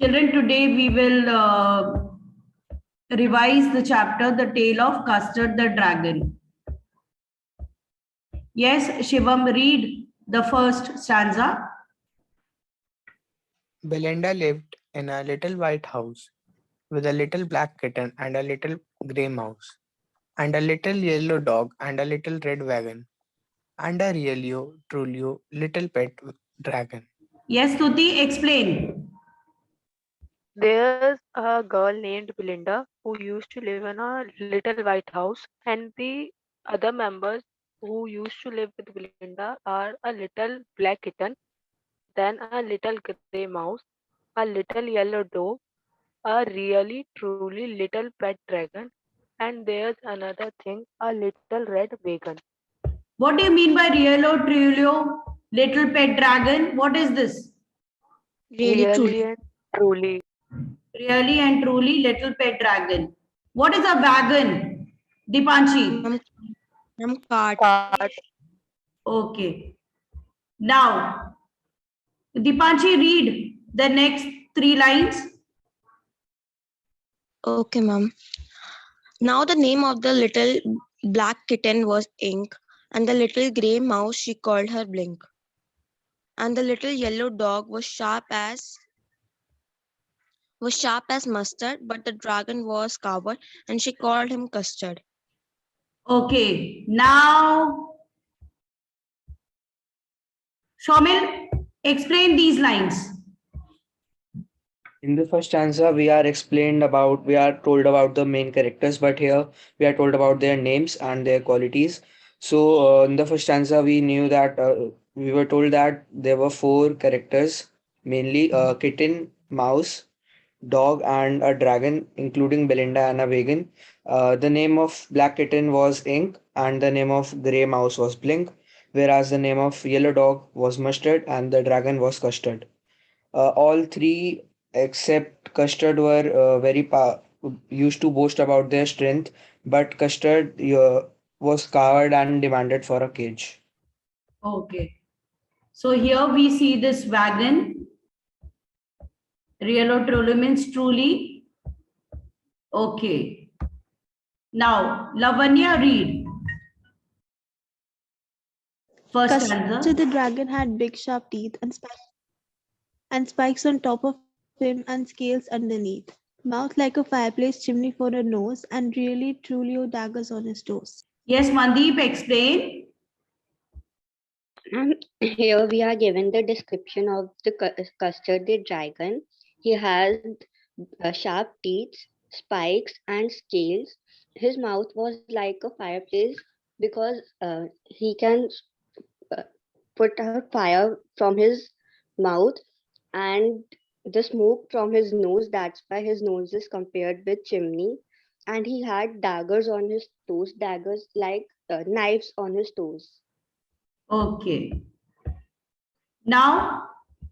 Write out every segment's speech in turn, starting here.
Children, today we will revise the chapter, The Tale of Custard the Dragon. Yes, Shivam, read the first stanza. Belinda lived in a little white house with a little black kitten and a little grey mouse, and a little yellow dog and a little red wagon, and a really, truly little pet dragon. Yes, Tuti, explain. There's a girl named Belinda who used to live in a little white house, and the other members who used to live with Belinda are a little black kitten, then a little grey mouse, a little yellow dog, a really truly little pet dragon, and there's another thing, a little red wagon. What do you mean by Rielo Trilio, Little Pet Dragon? What is this? Really, Really truly. and truly. Really and truly, Little Pet Dragon. What is a wagon? Dipanshi. Cart. Cart. Okay. Now, Dipanshi, read the next 3 lines. Okay, ma'am. Now the name of the little black kitten was Ink, and the little grey mouse she called her Blink, and the little yellow dog was sharp as mustard, but the dragon was coward, and she called him Custard. Okay. Now, Shomil, explain these lines. In the first stanza, we are told about the main characters, but here we are told about their names and their qualities. So, in the first stanza, we were told that there were 4 characters, mainly a kitten, mouse, dog, and a dragon, including Belinda and a vegan. The name of black kitten was Ink, and the name of grey mouse was Blink, whereas the name of yellow dog was Mustard, and the dragon was Custard. All three except Custard were used to boast about their strength, but Custard was coward and demanded for a cage. Okay. So here we see this wagon. Real or truly means truly. Okay. Now, Lavanya, read. First stanza. So the dragon had big sharp teeth and spikes on top of him and scales underneath. Mouth like a fireplace chimney for a nose and really truly daggers on his toes. Yes, Mandeep, explain. And here we are given the description of the custard the dragon. He has sharp teeth, spikes, and scales. His mouth was like a fireplace because he can uh, put out fire from his mouth and the smoke from his nose. That's why his nose is compared with chimney. And he had daggers on his toes, daggers like knives on his toes. Okay. Now,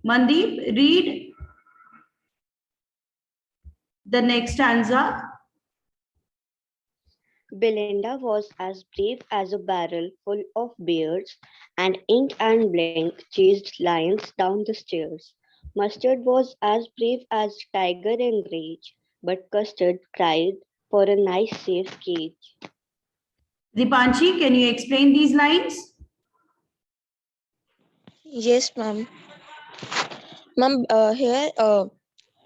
Mandeep, read the next stanza. Belinda was as brave as a barrel full of bears, and Ink and Blink chased lions down the stairs. Mustard was as brave as tiger in rage, but Custard cried for a nice safe cage. Dipanshi, can you explain these lines? Yes, ma'am. Ma'am, here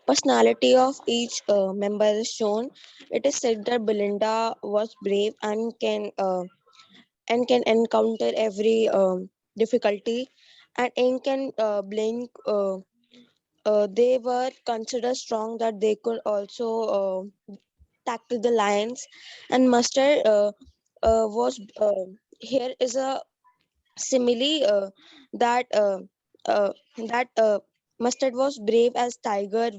personality of each member is shown. It is said that Belinda was brave and can encounter every difficulty, and Ink and Blink they were considered strong that they could also tackle the lions, and Mustard was here is a simile that uh, that Mustard was brave as tiger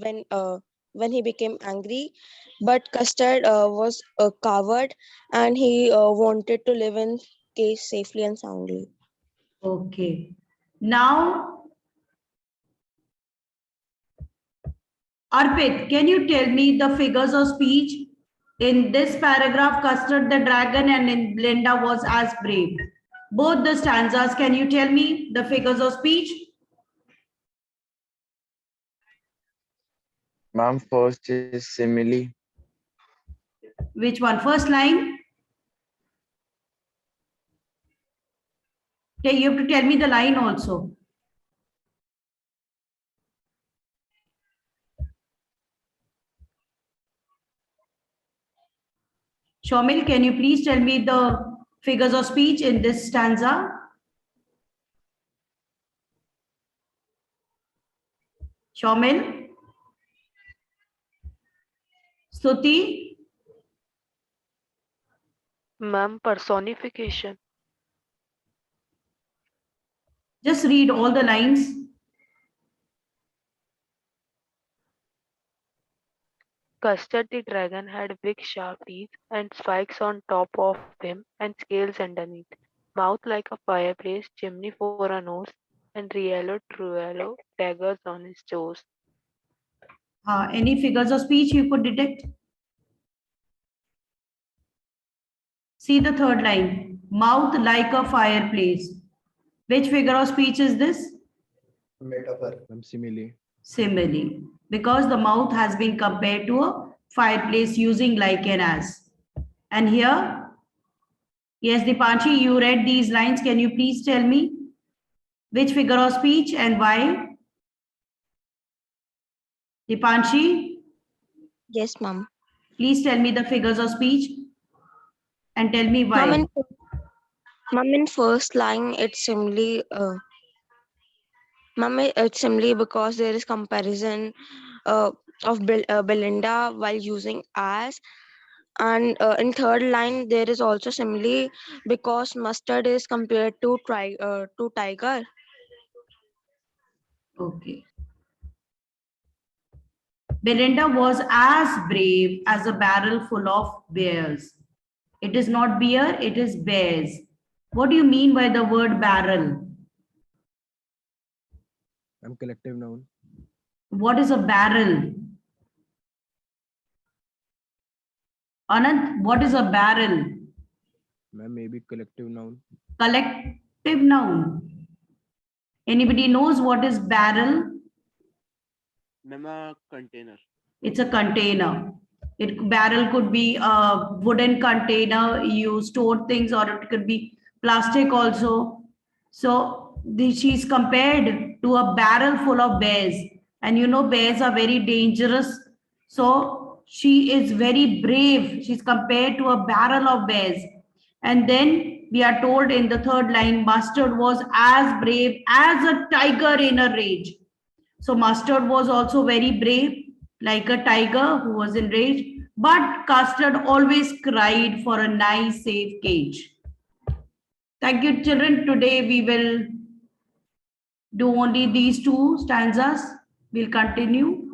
when he became angry, but Custard was a coward and he wanted to live in cage safely and soundly. Okay. Now, Arpit, can you tell me the figures of speech? In this paragraph, Custard the dragon and in Belinda was as brave. Both the stanzas, can you tell me the figures of speech? Ma'am, first is simile. Which one? First line? Okay, you have to tell me the line also. Shomil, can you please tell me the figures of speech in this stanza? Shomil? Stuti? Ma'am, personification. Just read all the lines. Custard the dragon had big sharp teeth and spikes on top of him and scales underneath. Mouth like a fireplace, chimney for a nose, and Riello Truello daggers on his toes. Any figures of speech you could detect? See the third line. Mouth like a fireplace. Which figure of speech is this? Metaphor. Simile. Simile. Because the mouth has been compared to a fireplace using like and as. And here, yes, Dipanshi, you read these lines. Can you please tell me which figure of speech and why? Dipanshi, Yes, ma'am. please tell me the figures of speech and tell me Ma'am, why. in first line, it's simply ma'am, it's simply because there is comparison of Belinda while using as, and in third line there is also simile because mustard is compared to tiger. Okay. Belinda was as brave as a barrel full of bears. It is not beer, it is bears. What do you mean by the word barrel? Collective noun. What is a barrel? Anant, what is a barrel? Maybe collective noun. Collective noun. Anybody knows what is barrel? Ma'am, container. It's a container. Barrel could be a wooden container you store things, or it could be plastic also. So she's compared to a barrel full of bears, and you know bears are very dangerous. So she is very brave. She's compared to a barrel of bears. And then we are told in the third line, Mustard was as brave as a tiger in a rage. So Mustard was also very brave, like a tiger who was enraged. But Custard always cried for a nice, safe cage. Thank you, children. Today we will do only these two stanzas. We'll continue